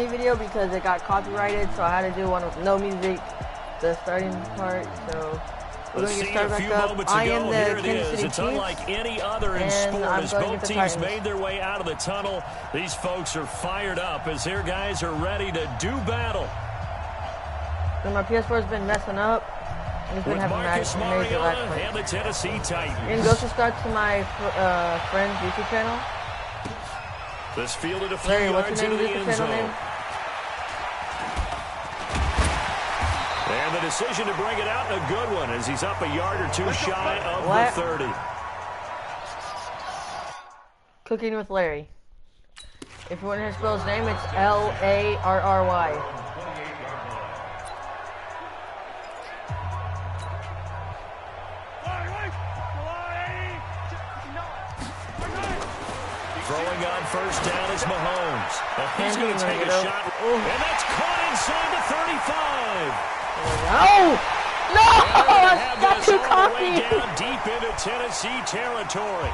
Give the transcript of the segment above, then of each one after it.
video because it got copyrighted, so I had to do one with no music, the starting part. So we're going to get started back up. I am the Kansas City Chiefs. Unlike any other in sport, as both teams made their way out of the tunnel, these folks are fired up as their guys are ready to do battle. And my PS4 has been messing up. He's been having major lag and the Tennessee Titans. And go subscribe to my friend's YouTube channel. This fielded a few Larry, what's yards your name? into the end zone. And the decision to bring it out, a good one, as he's up a yard or two shy of the 30. Cooking with Larry. If you want to spell his name, it's L-A-R-R-Y. Throwing on first down is Mahomes. He's going to take a shot. And that's caught inside the 35. No! No! That's too cocky. Down deep into Tennessee territory.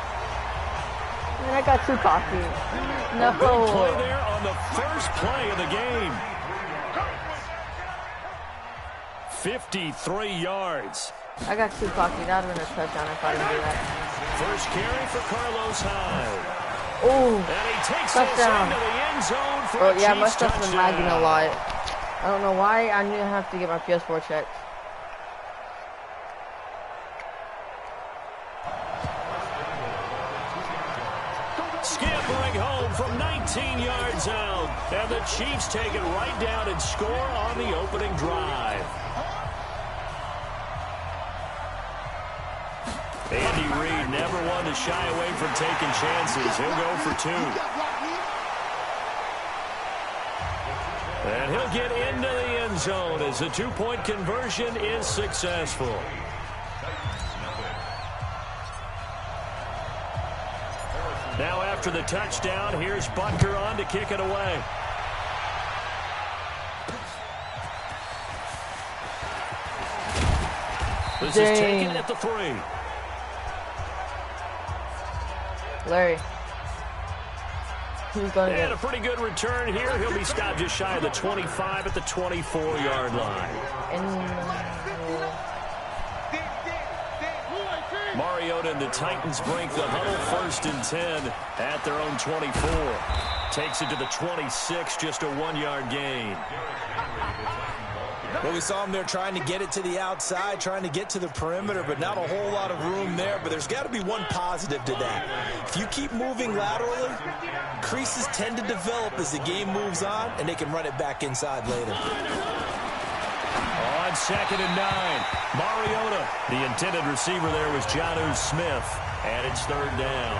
Man, I got too cocky. No. A big play there on the first play of the game. 53 yards. I got too cocky. That would have been a touchdown if I didn't do that. First carry for Carlos Hyde. Oh, and he takes touchdown. Into the end zone for yeah, my stuff's been lagging a lot. I don't know why. I knew I have to get my PS4 checked. Scampering home from 19 yards out. And the Chiefs take it right down and score on the opening drive. Andy Reid never one to shy away from taking chances. He'll go for two. And he'll get into the end zone as the two-point conversion is successful. Now after the touchdown, here's Butker on to kick it away. This is taken at the 3. Larry. He's going to get a pretty good return here. He'll be stopped just shy of the 25 at the 24-yard line. Mariota and the Titans break the huddle, 1st and 10 at their own 24. Takes it to the 26, just a 1-yard gain. Well, we saw him there trying to get it to the outside, trying to get to the perimeter, but not a whole lot of room there. But there's got to be one positive to that. If you keep moving laterally, creases tend to develop as the game moves on, and they can run it back inside later. On 2nd and 9, Mariota. The intended receiver there was Jonnu Smith, and it's 3rd down.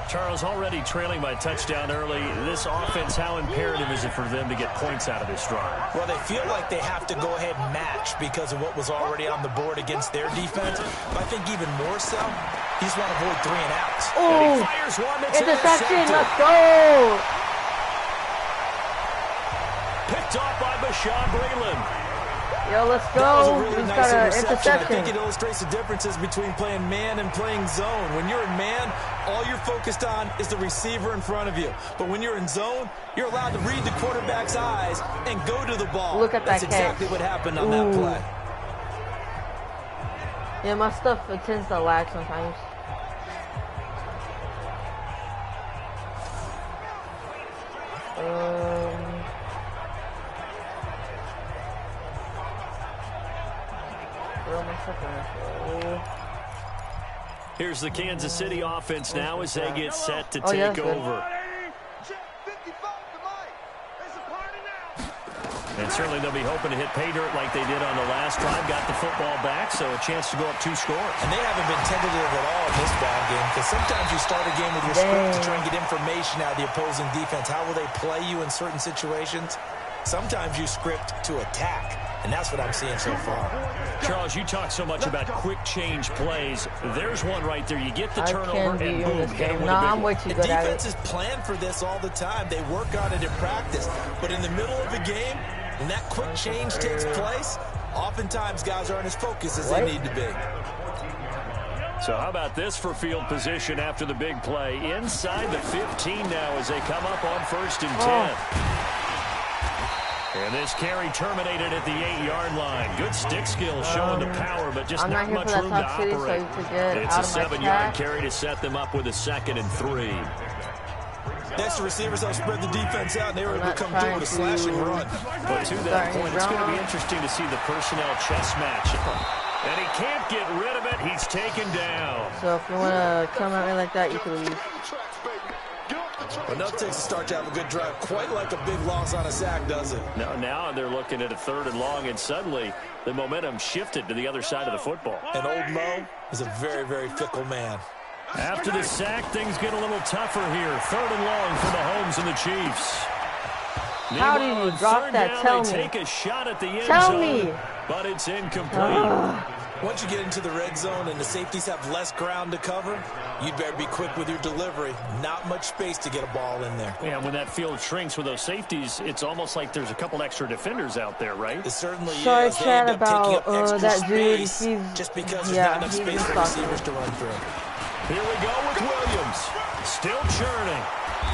Charles, already trailing by a touchdown early. This offense, how imperative is it for them to get points out of this drive? Well, they feel like they have to go ahead and match because of what was already on the board against their defense. But I think even more so, he just want to avoid 3 and outs. Oh, and he fires one that's interception. Let's go. Picked off by Bashaud Breeland. Yo, let's go. That was a really He's nice got an interception. I think interception. it illustrates the differences between playing man and playing zone. When you're in man, all you're focused on is the receiver in front of you. But when you're in zone, you're allowed to read the quarterback's eyes and go to the ball. Look at that That's exactly what happened on that play. Yeah, my stuff tends to lag sometimes. Here's the Kansas City offense now as they get set to take over. And certainly they'll be hoping to hit pay dirt like they did on the last drive. Got the football back, so a chance to go up 2 scores. And they haven't been tentative at all in this ball game because sometimes you start a game with your script to try and get information out of the opposing defense. How will they play you in certain situations? Sometimes you script to attack, and that's what I'm seeing so far. Charles, you talk so much about quick change plays. There's one right there. You get the turnover and boom, hit him with a big one. The defenses plan for this all the time. They work on it in practice. But in the middle of a game, when that quick change takes place, oftentimes guys aren't as focused as they need to be. So how about this for field position after the big play? Inside the 15 now as they come up on 1st and 10. And this carry terminated at the 8-yard line. Good stick skills showing the power, but just not much room to operate. It's a 7-yard carry to set them up with a 2nd and 3. Next, the receivers help spread the defense out, and they were able to come through with a slashing run. But to that point, it's going to be interesting to see the personnel chess match. And he can't get rid of it. He's taken down. So if you want to come at me like that, you can leave. Enough takes a start to have a good drive. Quite like a big loss on a sack, does it? No, now they're looking at a 3rd and long, and suddenly the momentum shifted to the other side of the football. And old Mo is a very, very fickle man. After the sack, things get a little tougher here. 3rd and long for Mahomes and the Chiefs. How did you drop that? Tell me. Take a shot at the end zone, but it's incomplete. Once you get into the red zone and the safeties have less ground to cover, you'd better be quick with your delivery. Not much space to get a ball in there. Yeah, when that field shrinks with those safeties, it's almost like there's a couple extra defenders out there, right? It certainly Sorry, is. They Chad, end up taking up extra that dude. space just because there's not enough space for receivers to run through. Here we go with Williams. Still churning.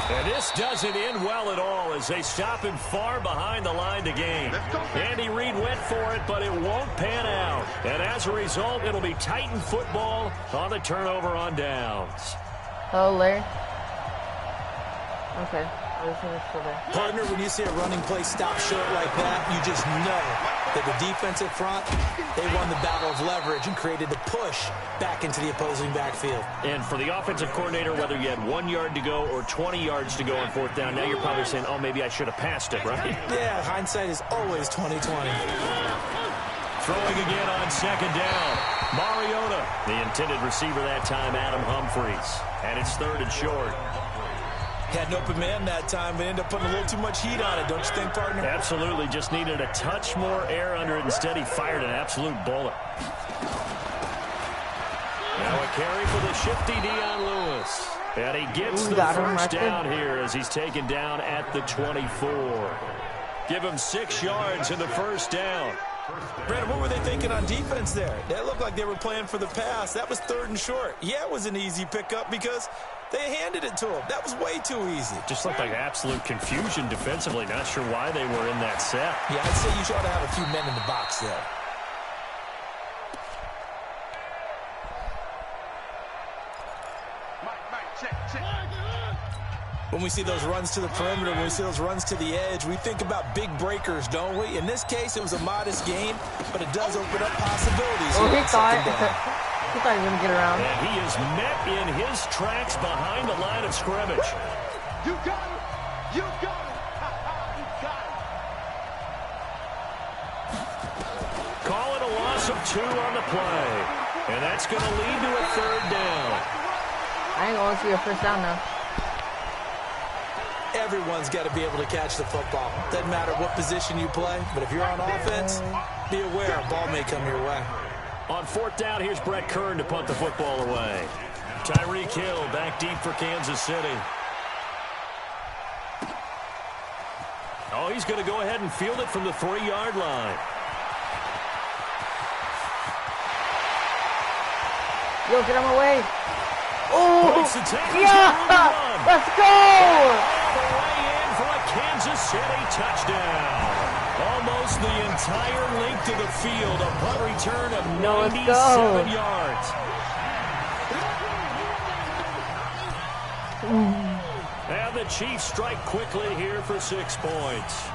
And this doesn't end well at all as they stop him far behind the line to gain. Andy Reid went for it, but it won't pan out. And as a result, it'll be Titan football on the turnover on downs. Oh, Larry. Okay. Partner, when you see a running play stop short like that, you just know that the defensive front, they won the battle of leverage and created a push back into the opposing backfield. And for the offensive coordinator, whether you had 1 yard to go or 20 yards to go on 4th down, now you're probably saying, oh, maybe I should have passed it, right? Yeah, hindsight is always 20/20. Throwing again on 2nd down. Mariota, the intended receiver that time, Adam Humphries. And it's 3rd and short. Had an open man that time, but ended up putting a little too much heat on it, don't you think, partner? Absolutely. Just needed a touch more air under it. Instead, he fired an absolute bullet. Now a carry for the shifty Dion Lewis. And he gets the first down here as he's taken down at the 24. Give him 6 yards in the first down. Brandon, what were they thinking on defense there? That looked like they were playing for the pass. That was 3rd and short. Yeah, it was an easy pickup because they handed it to him. That was way too easy. Just looked like absolute confusion defensively. Not sure why they were in that set. Yeah, I'd say you ought to have a few men in the box there. When we see those runs to the perimeter, when we see those runs to the edge, we think about big breakers, don't we? In this case, it was a modest gain, but it does open up possibilities. Oh, he thought he was going to get around. And he is met in his tracks behind the line of scrimmage. You got it! You got it! You got it! Call it a loss of 2 on the play. And that's going to lead to a 3rd down. I ain't going to see a 1st down now. Everyone's got to be able to catch the football. Doesn't matter what position you play, but if you're on offense, be aware a ball may come your way. On 4th down, here's Brett Kern to punt the football away. Tyreek Hill back deep for Kansas City. Oh, he's going to go ahead and field it from the 3-yard line. Yo, get him away. Oh, yeah! Let's go! Way in for a Kansas City touchdown. Almost the entire length of the field. A punt return of 97 yards. And the Chiefs strike quickly here for 6 points.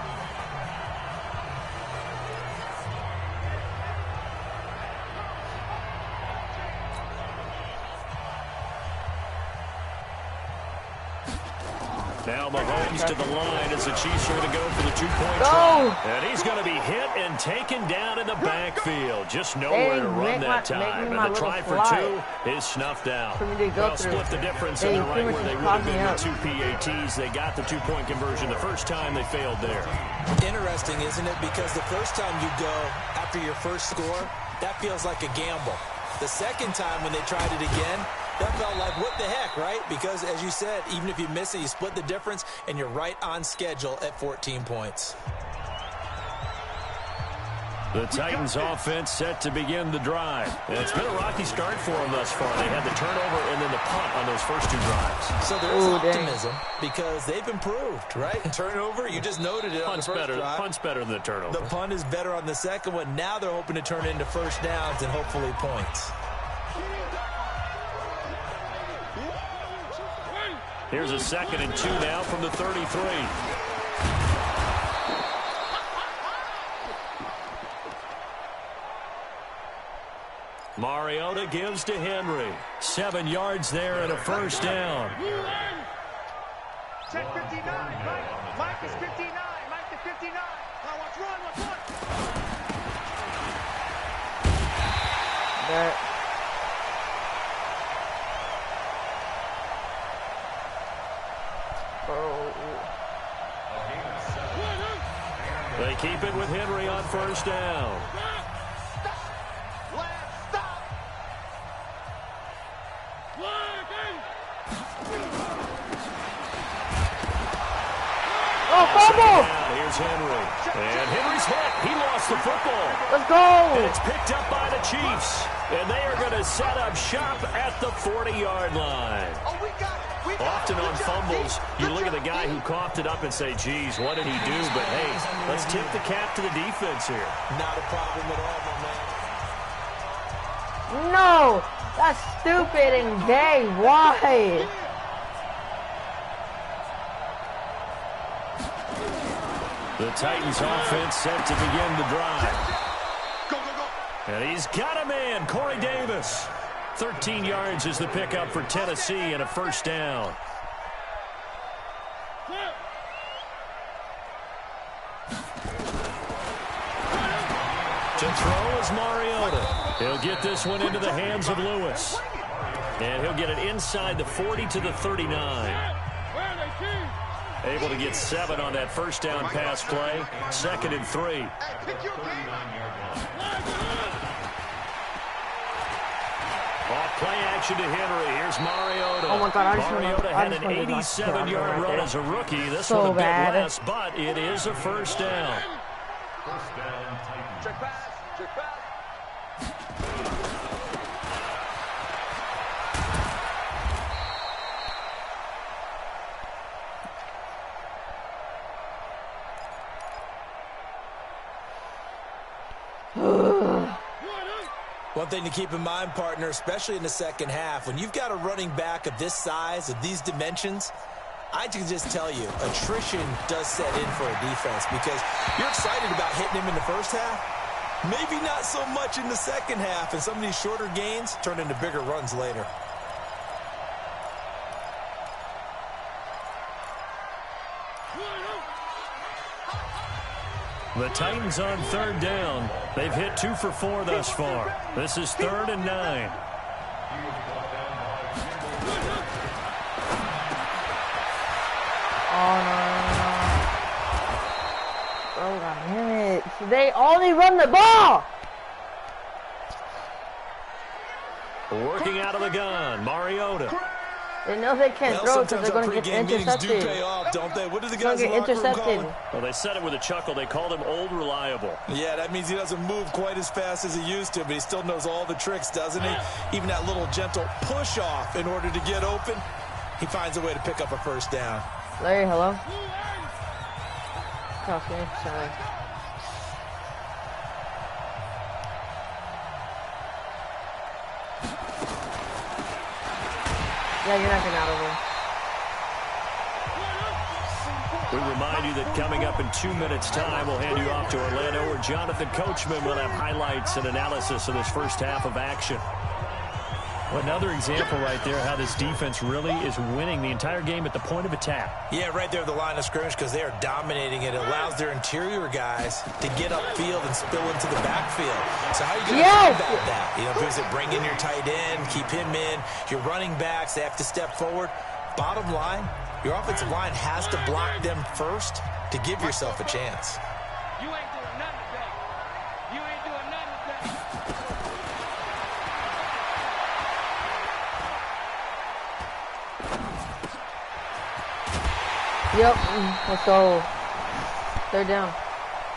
Now Mahomes to the line as the Chiefs are going to go for the 2-point try. And he's going to be hit and taken down in the backfield. Just nowhere to run that time. And the try for 2 is snuffed out. Well, split the difference, and they're right where they would have been with 2 PATs. They got the 2-point conversion the first time. They failed there. Interesting, isn't it? Because the first time you go after your first score, that feels like a gamble. The second time when they tried it again, that felt like, what the heck, right? Because, as you said, even if you miss it, you split the difference, and you're right on schedule at 14 points. The Titans offense set to begin the drive. And it's been a rocky start for them thus far. They had the turnover and then the punt on those first 2 drives. So there is optimism because they've improved, right? Turnover, you just noted it on the first drive. Punt's better than the turnover. The punt is better on the second one. Now they're hoping to turn it into first downs and hopefully points. Here's a 2nd and 2 now from the 33. Mariota gives to Henry. 7 yards there and a first down. Check 59, Mike. Mike is 59. Mike to 59. Now let's run. They keep it with Henry on first down. Oh, fumble! Here's Henry. And Henry's hit. He lost the football. Let's go! And it's picked up by the Chiefs. And they are going to set up shop at the 40-yard line. Often on fumbles, you look at the guy who coughed it up and say, geez, what did he do? But, hey, let's tip the cap to the defense here. Not a problem at all, my man. No! That's stupid and gay. Why? The Titans offense set to begin the drive. And he's got a man, Corey Davis. 13 yards is the pickup for Tennessee and a first down. To throw is Mariota. He'll get this one into the hands of Lewis. And he'll get it inside the 40 to the 39. Able to get 7 on that first down pass play. 2nd and 3. Off play action to Henry. Here's Mariota. Oh my God! Mariota had an 87-yard run as a rookie. This one a bit less, but it is a first down. Check pass. One thing to keep in mind, partner, especially in the second half, when you've got a running back of this size, of these dimensions, I can just tell you, attrition does set in for a defense because you're excited about hitting him in the first half. Maybe not so much in the second half, and some of these shorter gains turn into bigger runs later. The Titans on third down. They've hit 2 for 4 thus far. This is 3rd and 9. Oh, no. Oh, God damn it. They only run the ball. Working out of the gun, Mariota. They know they can't throw because they're going to get intercepted. Pay off, don't they? What do the They're guys in the going to get locker room call intercepted. him? Well, they said it with a chuckle. They called him Old Reliable. Yeah, that means he doesn't move quite as fast as he used to, but he still knows all the tricks, doesn't he? Even that little gentle push-off in order to get open, he finds a way to pick up a first down. Larry, hello? Okay, sorry. Yeah, you're not getting out of here. We remind you that coming up in 2 minutes' time, we'll hand you off to Orlando, where Jonathan Coachman will have highlights and analysis of this first half of action. Well, another example right there how this defense really is winning the entire game at the point of attack. Yeah, right there at the line of scrimmage because they are dominating it. It allows their interior guys to get upfield and spill into the backfield. So how are you going to combat that? You know, is it bring in your tight end, keep him in, your running backs, they have to step forward. Bottom line, your offensive line has to block them first to give yourself a chance. You ain't doing nothing today. You ain't doing nothing today. Yep, let's go. Third down.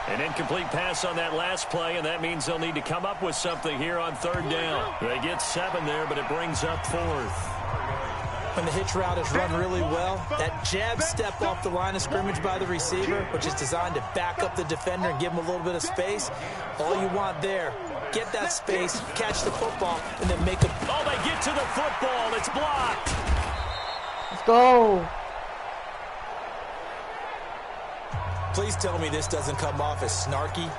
An incomplete pass on that last play, and that means they'll need to come up with something here on third down. They get 7 there, but it brings up 4th. When the hitch route is run really well, that jab step off the line of scrimmage by the receiver, which is designed to back up the defender and give him a little bit of space, all you want there, get that space, catch the football, and then make a... Oh, they get to the football. It's blocked. Let's go. Please tell me this doesn't come off as snarky,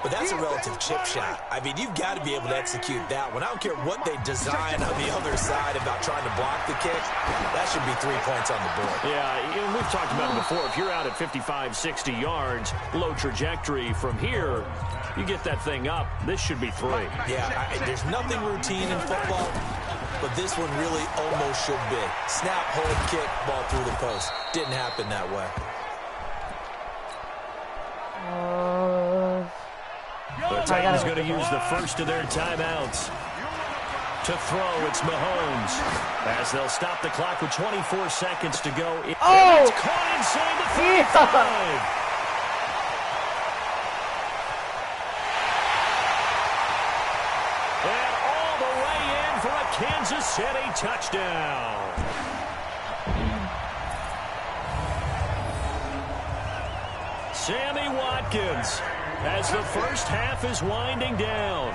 but that's a relative chip shot. I mean, you've got to be able to execute that one. I don't care what they design on the other side about trying to block the kick. That should be 3 points on the board. Yeah, we've talked about it before. If you're out at 55, 60 yards, low trajectory from here, you get that thing up, this should be 3. Yeah, there's nothing routine in football, but this one really almost should be. Snap, hold, kick, ball through the post. Didn't happen that way. The Titans going to use the first of their timeouts. To throw, it's Mahomes. As they'll stop the clock with 24 seconds to go. It's caught inside the 35. And all the way in for a Kansas City touchdown. Sammy Watkins, as the first half is winding down.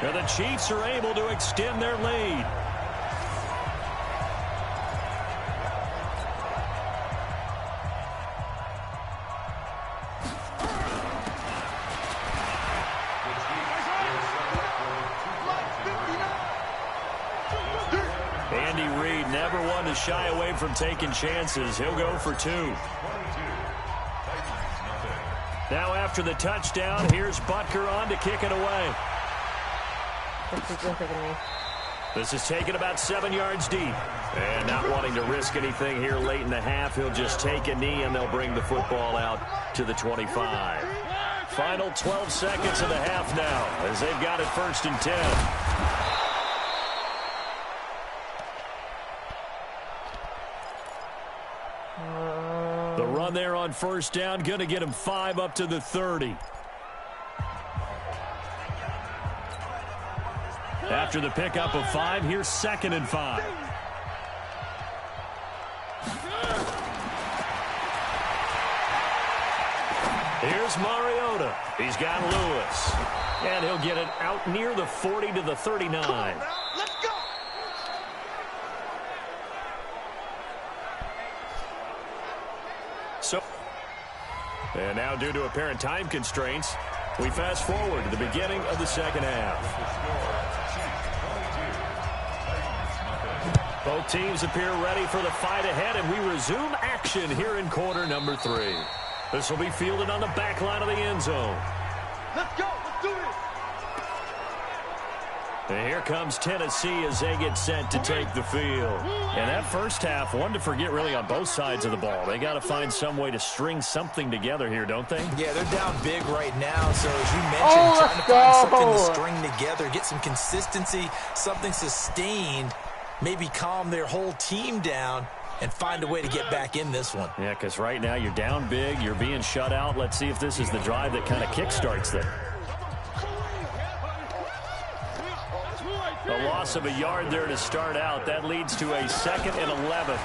And the Chiefs are able to extend their lead. Andy Reid never one to shy away from taking chances. He'll go for 2. Now after the touchdown, here's Butker on to kick it away. This is taken about 7 yards deep. And not wanting to risk anything here late in the half, he'll just take a knee and they'll bring the football out to the 25. Final 12 seconds of the half now as they've got it 1st and 10. The run there on 1st down, going to get him 5 up to the 30. After the pickup of 5, here's 2nd and 5. Here's Mariota. He's got Lewis. And he'll get it out near the 40 to the 39. Let's go. And now, due to apparent time constraints, we fast forward to the beginning of the second half. Both teams appear ready for the fight ahead, and we resume action here in quarter number 3. This will be fielded on the back line of the end zone. Let's go. Let's do this. And here comes Tennessee as they get set to take the field. And that first half, one to forget really on both sides of the ball. They got to find some way to string something together here, don't they? Yeah, they're down big right now. So as you mentioned, trying to find something to string together, get some consistency, something sustained, maybe calm their whole team down and find a way to get back in this one. Yeah, because right now you're down big, you're being shut out. Let's see if this is the drive that kind of kickstarts them. A loss of a yard there to start out. That leads to a 2nd and 11.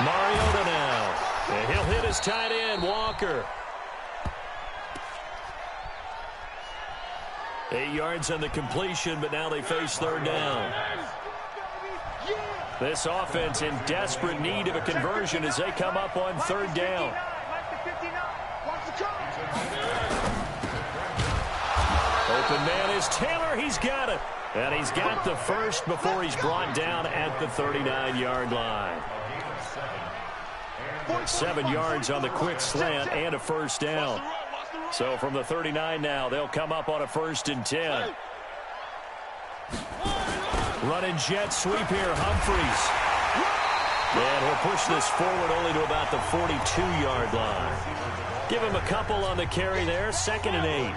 Mariota now. And he'll hit his tight end, Walker. 8 yards on the completion, but now they face 3rd down. This offense in desperate need of a conversion as they come up on 3rd down. Open man is Taylor. He's got it. And he's got the first before he's brought down at the 39-yard line. 7 yards on the quick slant and a 1st down. So from the 39 now, they'll come up on a 1st and 10. Running jet sweep here, Humphries. And he'll push this forward only to about the 42-yard line. Give him a couple on the carry there, 2nd and 8.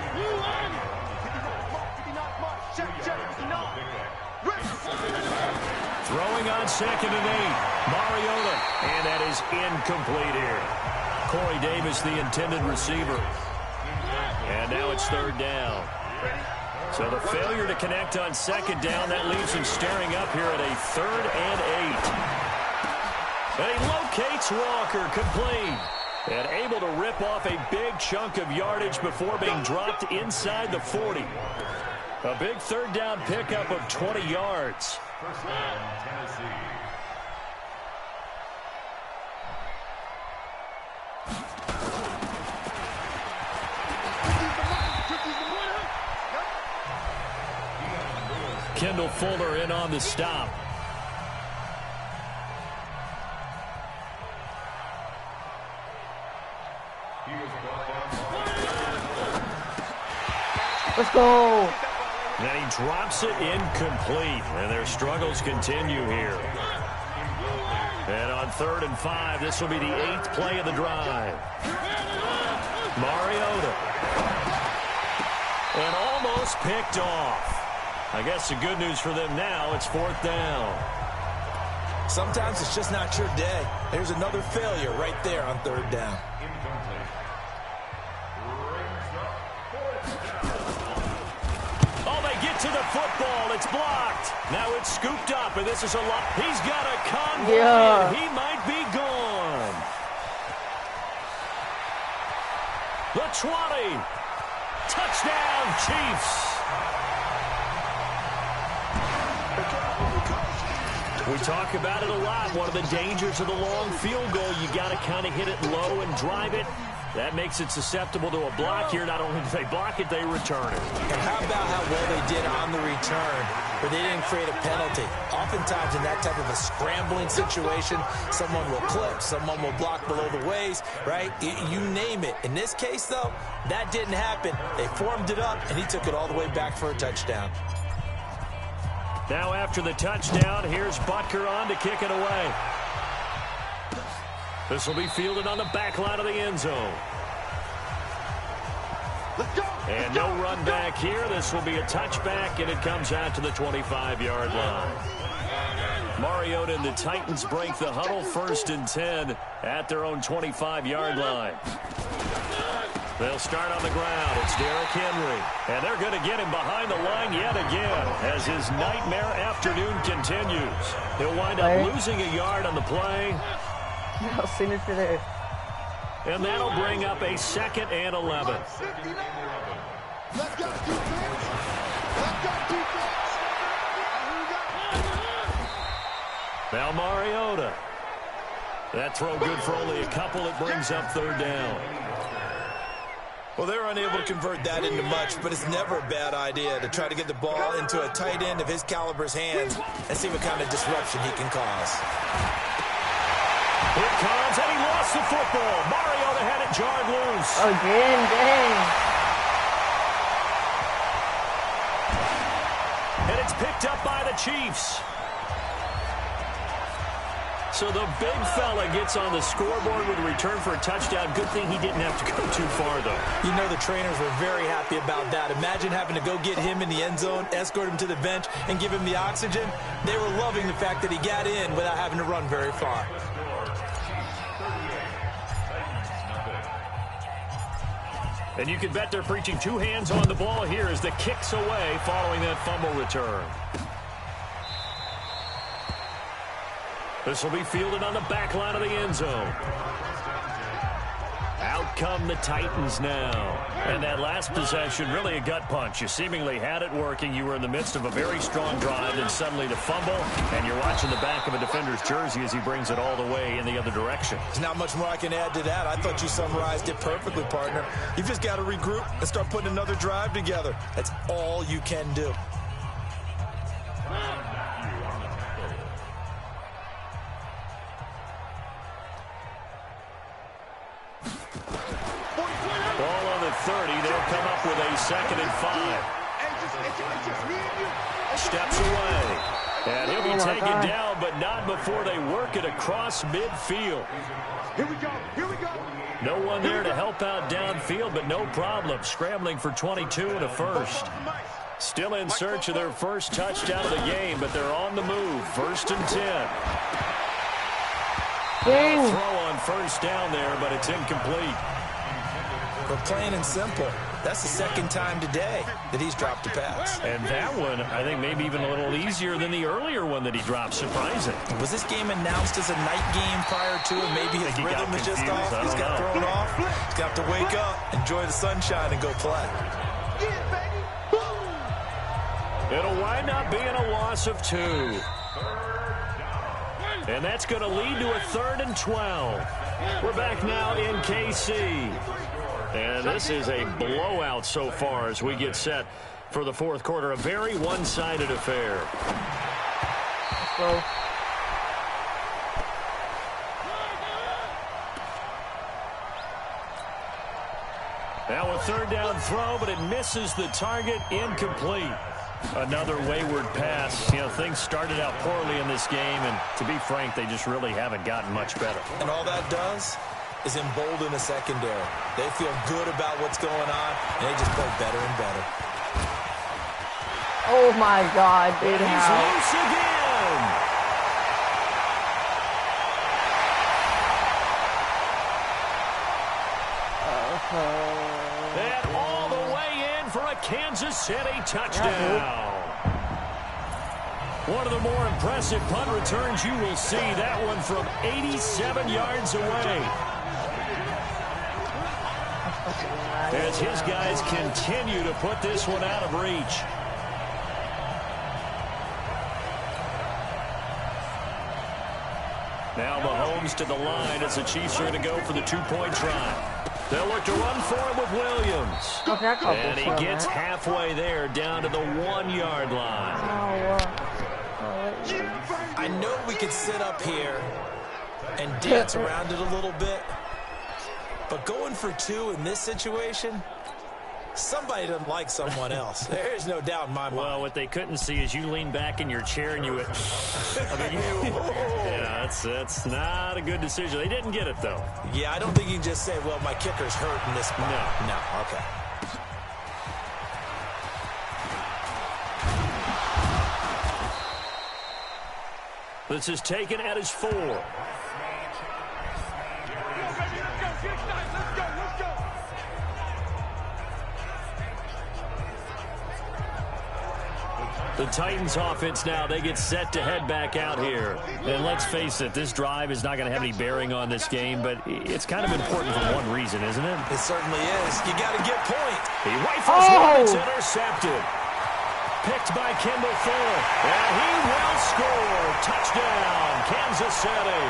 Throwing on 2nd and 8. Mariota. And that is incomplete here. Corey Davis, the intended receiver. And now it's third down. So the failure to connect on second down, that leaves him staring up here at a 3rd and 8. And he locates Walker, complete. And able to rip off a big chunk of yardage before being dropped inside the 40. A big 3rd down pickup of 20 yards. First down, Tennessee. Kendall Fuller in on the stop. Let's go. And he drops it incomplete. And their struggles continue here. And on 3rd and 5, this will be the 8th play of the drive. Mariota. And almost picked off. I guess the good news for them now, it's 4th down. Sometimes it's just not your day. There's another failure right there on 3rd down. Oh, they get to the football. It's blocked. Now it's scooped up, and this is a lot. He's got a convoy, and he might be gone. The 20. Touchdown, Chiefs. We talk about it a lot. One of the dangers of the long field goal, you got to kind of hit it low and drive it. That makes it susceptible to a block here. Not only do they block it, they return it. And how about how well they did on the return, where they didn't create a penalty? Oftentimes in that type of a scrambling situation, someone will clip, someone will block below the waist, right? You name it. In this case, though, that didn't happen. They formed it up, and he took it all the way back for a touchdown. Now after the touchdown, here's Butker on to kick it away. This will be fielded on the back line of the end zone. And no run back here. This will be a touchback, and it comes out to the 25-yard line. Mariota and the Titans break the huddle, 1st and 10 at their own 25-yard line. They'll start on the ground. It's Derrick Henry. And they're going to get him behind the line yet again as his nightmare afternoon continues. He'll wind up losing a yard on the play. No signature there. And that'll bring up a 2nd and 11. Let's go, defense. Let's go, defense. Now Mariota. That throw good for only a couple. It brings up 3rd down. Well, they're unable to convert that into much, but it's never a bad idea to try to get the ball into a tight end of his caliber's hands and see what kind of disruption he can cause. Here it comes, and he lost the football. Mariota had it jarred loose. Again, dang. And it's picked up by the Chiefs. So the big fella gets on the scoreboard with a return for a touchdown. Good thing he didn't have to go too far, though. You know the trainers were very happy about that. Imagine having to go get him in the end zone, escort him to the bench, and give him the oxygen. They were loving the fact that he got in without having to run very far. And you can bet they're preaching 2 hands on the ball here as the kick's away following that fumble return. This will be fielded on the back line of the end zone. Out come the Titans now. And that last possession, really a gut punch. You seemingly had it working. You were in the midst of a very strong drive, and suddenly to fumble, and you're watching the back of a defender's jersey as he brings it all the way in the other direction. There's not much more I can add to that. I thought you summarized it perfectly, partner. You've just got to regroup and start putting another drive together. That's all you can do. Ball on the 30. They'll come up with a 2nd and 5. Steps away. And he'll be taken down, but not before they work it across midfield. Here we go. Here we go. No one there to help out downfield, but no problem. Scrambling for 22 and a first. Still in search of their first touchdown of the game, but they're on the move. 1st and 10. Dang. Throw on first down there, but it's incomplete. But plain and simple, that's the second time today that he's dropped a pass. And that one, I think, maybe even a little easier than the earlier one that he dropped. Surprising. Was this game announced as a night game prior to it? Maybe his rhythm is just off. He's got thrown off. He's got to wake up, enjoy the sunshine, and go play. It'll wind up being a loss of 2. And that's going to lead to a 3rd and 12. We're back now in KC. And this is a blowout so far as we get set for the fourth quarter. A very one-sided affair. Go. Now a 3rd down throw, but it misses the target. Incomplete. Another wayward pass. You know, things started out poorly in this game, and to be frank, they just really haven't gotten much better. And all that does is embolden the secondary. They feel good about what's going on, and they just play better and better. Oh my God, dude! He's loose again. And all the way in for a Kansas City touchdown. One of the more impressive punt returns you will see. That one from 87 yards away. As his guys continue to put this one out of reach. Now Mahomes to the line as the Chiefs are going to go for the 2-point try. They'll look to run for him with Williams. And he gets halfway there down to the 1-yard line. I know we could sit up here and dance around it a little bit, but going for 2 in this situation, somebody doesn't like someone else. There's no doubt in my mind. Well, what they couldn't see is you lean back in your chair and you went, I mean, yeah, that's not a good decision. They didn't get it, though. Yeah, I don't think you can just say, well, my kicker's hurt in this spot. No, okay. This is taken at his 4. The Titans offense now, they get set to head back out here. And let's face it, this drive is not going to have any bearing on this game, but it's kind of important for one reason, isn't it? It certainly is. You got to get point. He rifles one, it's intercepted. Picked by Kendall Fuller. And he will score. Touchdown, Kansas City.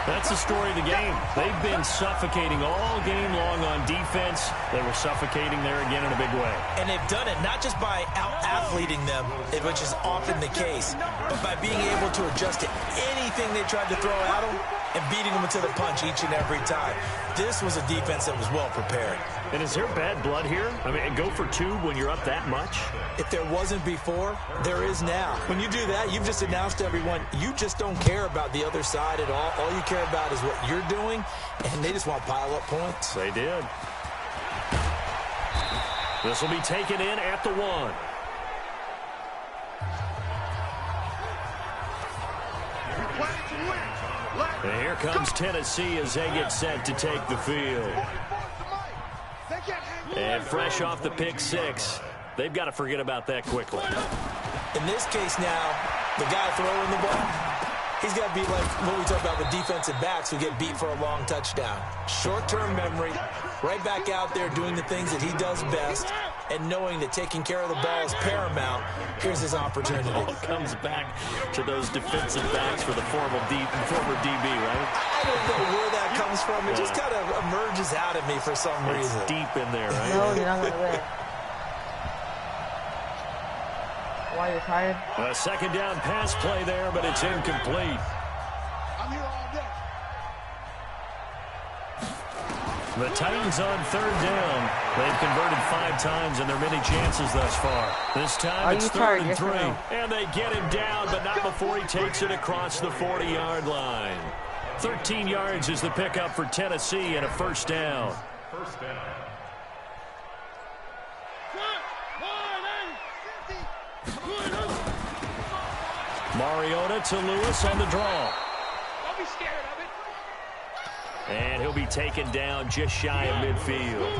That's the story of the game. They've been suffocating all game long on defense. They were suffocating there again in a big way. And they've done it not just by out-athleting them, which is often the case, but by being able to adjust to anything they tried to throw at them and beating them into the punch each and every time. This was a defense that was well prepared. And is there bad blood here? I mean, go for 2 when you're up that much? If there wasn't before, there is now. When you do that, you've just announced to everyone, you just don't care about the other side at all. All you care about is what you're doing, and they just want to pile up points. They did. This will be taken in at the 1. And here comes Tennessee as they get set to take the field. And fresh off the pick 6, they've got to forget about that quickly. In this case now, the guy throwing the ball, he's got to be like what we talk about with defensive backs who get beat for a long touchdown. Short-term memory, right back out there doing the things that he does best, and knowing that taking care of the ball is paramount. Here's his opportunity. Ball comes back to those defensive backs for the former DB, right? I don't know where that comes from. It just kind of emerges out of me for some reason. It's deep in there, right? No, you're not going to win. Why, you're tired? A second down pass play there, but it's incomplete. I'm here all day. The Titans on 3rd down. They've converted 5 times in their many chances thus far. This time it's 3rd and 3. And they get him down, but not before he takes it across the 40-yard line. 13 yards is the pickup for Tennessee and a first down. First down. Mariota to Lewis on the draw. scared of it. And he'll be taken down just shy of midfield.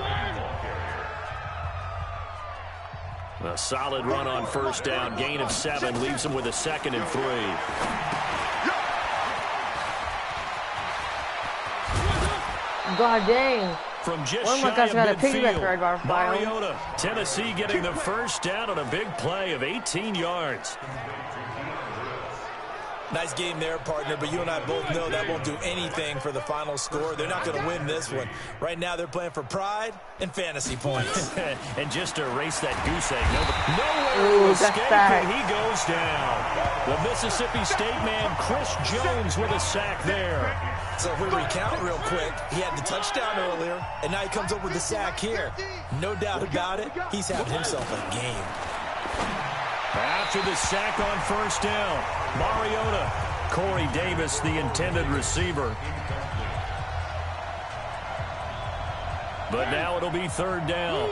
A solid run on first down. Gain of 7 leaves him with a 2nd and 3. God dang. From just One of my shy guys of got a piggyback right midfield, by him. Mariota, Tennessee getting the first down on a big play of 18 yards. Nice game there, partner, but you and I both know that won't do anything for the final score. They're not going to win this one. Right now, they're playing for pride and fantasy points. And just to erase that goose egg, nowhere to escape, and he goes down. The Mississippi State man, Chris Jones, with a sack there. So if we recount real quick, he had the touchdown earlier, and now he comes up with the sack here. No doubt about it, he's having himself a game. After the sack on first down, Mariota, Corey Davis, the intended receiver. But now it'll be 3rd down.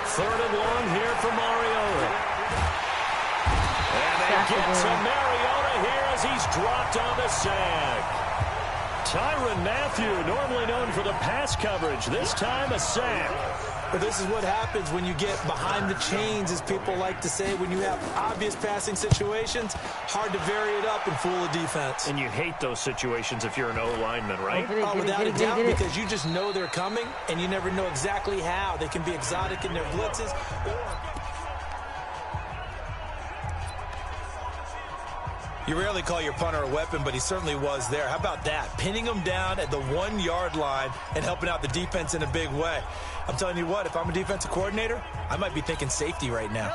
3rd and long here for Mariota. And they get to Mariota here as he's dropped on the sack. Tyrann Mathieu, normally known for the pass coverage, this time a sack. But this is what happens when you get behind the chains, as people like to say. When you have obvious passing situations, hard to vary it up and fool a defense. And you hate those situations if you're an O-lineman, right? Oh, without a doubt, because you just know they're coming, and you never know exactly how. They can be exotic in their blitzes. You rarely call your punter a weapon, but he certainly was there. How about that? Pinning him down at the 1-yard line and helping out the defense in a big way. I'm telling you what, if I'm a defensive coordinator, I might be thinking safety right now.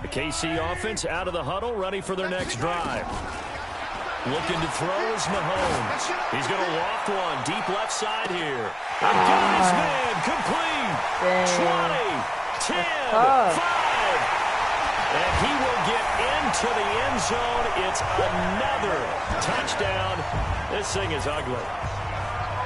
The KC offense out of the huddle, ready for their next drive. Looking to throw is Mahomes. He's going to loft one deep left side here. And got his man complete. 20, 10, 5. And he will get into the end zone. It's another touchdown. This thing is ugly.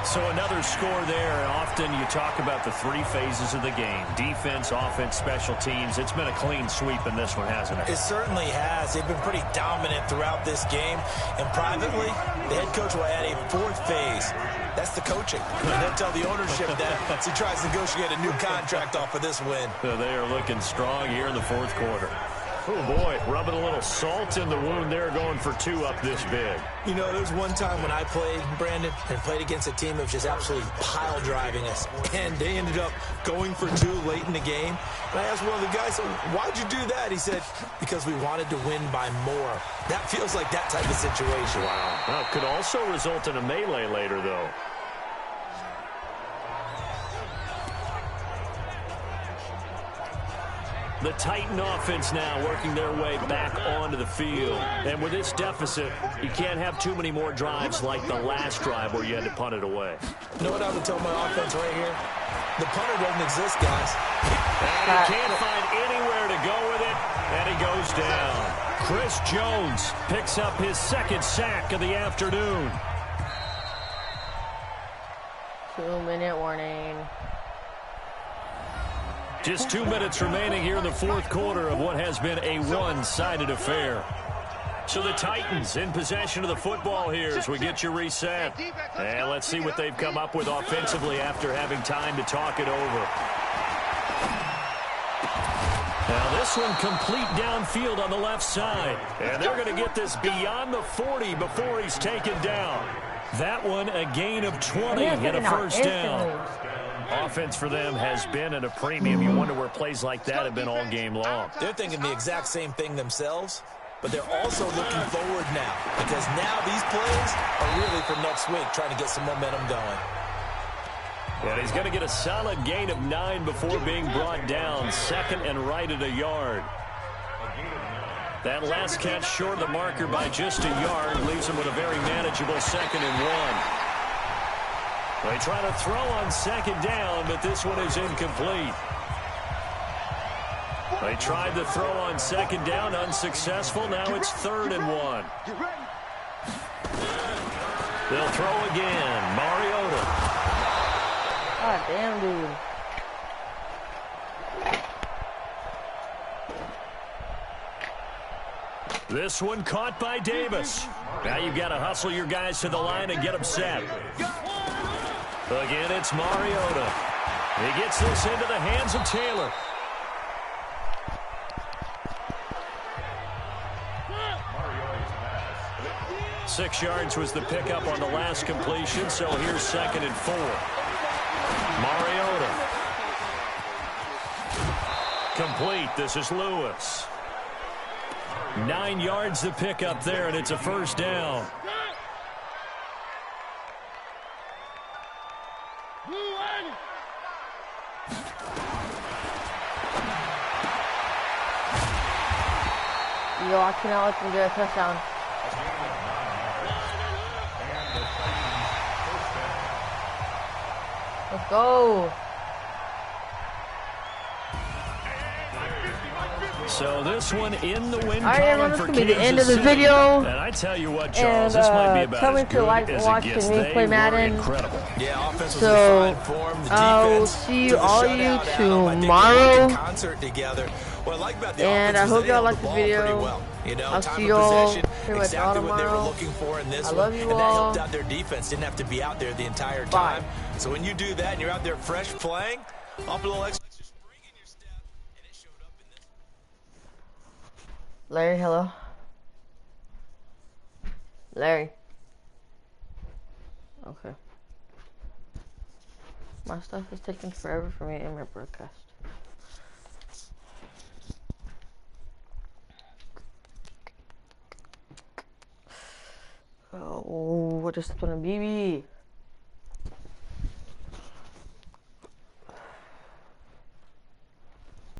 So another score there. Often you talk about the 3 phases of the game. Defense, offense, special teams. It's been a clean sweep in this one, hasn't it? It certainly has. They've been pretty dominant throughout this game. And privately, the head coach will add a 4th phase. That's the coaching. And they'll tell the ownership that as he tries to negotiate a new contract off of this win. They are looking strong here in the 4th quarter. Oh, boy, rubbing a little salt in the wound there, going for 2 up this big. You know, there was one time when I played, Brandon, and played against a team that was just absolutely pile driving us. And they ended up going for 2 late in the game. And I asked one of the guys, so why'd you do that? He said, because we wanted to win by more. That feels like that type of situation. Wow. Well, could also result in a melee later, though. The Titan offense now working their way back onto the field. And with this deficit, you can't have too many more drives like the last drive where you had to punt it away. You know what I would tell my offense right here? The punter doesn't exist, guys. And he can't find anywhere to go with it, and he goes down. Chris Jones picks up his 2nd sack of the afternoon. 2-minute warning. Just 2 minutes remaining here in the 4th quarter of what has been a one-sided affair. So the Titans in possession of the football here as we get you reset. And let's see what they've come up with offensively after having time to talk it over. Now this one complete downfield on the left side. And they're going to get this beyond the 40 before he's taken down. That one a gain of 20 and a first down. Offense for them has been at a premium. You wonder where plays like that have been all game long. They're thinking the exact same thing themselves, but they're also looking forward now because now these plays are really for next week, trying to get some momentum going. And he's going to get a solid gain of 9 before being brought down. 2nd and right at a yard. That last catch short of the marker by just a yard leaves him with a very manageable 2nd and 1. They try to throw on 2nd down, but this one is incomplete. They tried to throw on 2nd down, unsuccessful. Now it's 3rd and 1. They'll throw again. Mariota. God damn, dude. This one caught by Davis. Now you've got to hustle your guys to the line and get them set. Again, it's Mariota. He gets this into the hands of Taylor. Mariota's pass. 6 yards was the pickup on the last completion, so here's 2nd and 4. Mariota. Complete. This is Lewis. 9 yards the pickup there, and it's a first down. Yo, I cannot let them get a touchdown. Let's go. So this one in the win Alright, everyone, this for is going to be the end of Kansas the City. video. And I tell you what, Charles, this might be about tell me as if you good like as it watching gets. me They play were Madden. incredible. Yeah, offense was So, in fine form. The I will defense see took the all shutout you out of them. I think they tomorrow. worked in concert together. What I like about the And offense I was hope they y'all held like the this ball video. pretty well. You know, I'll time see of y'all possession, pretty much all exactly what they were tomorrow. looking for in this I one. love you and that all. helped out their defense. Didn't have to be out there the entire Bye. time. So when you do that and you're out there fresh playing, up a little extra spring in your step, and it showed up in this. Larry, hello. Larry. Okay. My stuff is taking forever for me in my broadcast. Oh, what is it gonna be?